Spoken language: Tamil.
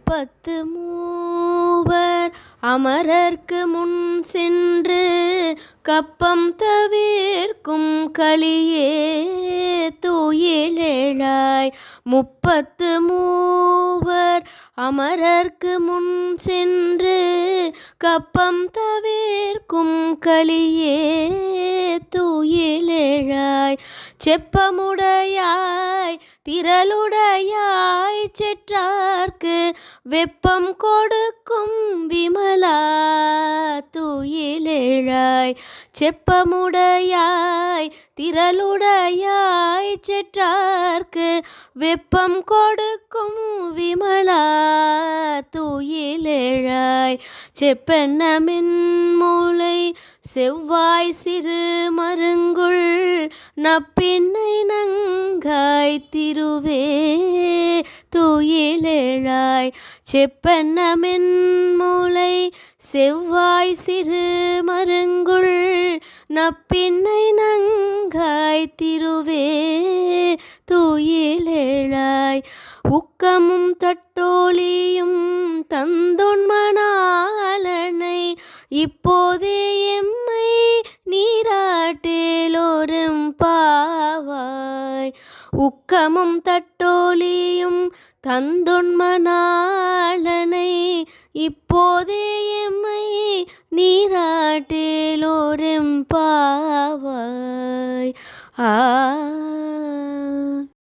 முப்பத்து மூவர் அமரர்க்கு முன் சென்று கப்பம் தவிர்க்கும் கலியே துயிலெழாய். முப்பத்து மூவர் அமரர்க்கு முன் சென்று கப்பம் தவிர்க்கும் கலியே துயிலெழாய். செப்பமுடையாய் திரளுடையாய் செற்றார்க்கு வெப்பம் கொடுக்கும் விமலா துயிலெழாய். செப்பமுடையாய் திரளுடையாய் செற்றார்க்கு வெப்பம் கொடுக்கும் விமலா துயிலெழாய். செப்பென்ன மென்முலை செவ்வாய் சிறு மருங்குல் நப்பின்னை நங்காய் திருவே துயிலெழாய். செப்பென்ன மென்முலை செவ்வாய் சிறு மருங்குல் நப்பின்னை நங்காய் திருவே துயிலெழாய். உக்கமும் தட்டோலியும் தந்தொன்மனாலனை இப்போதே எம்மை நீராட்டேலோரும் பாவாய். உக்கமும் தட்டோலியும் தந்தொன்மனாலனை இப்போதே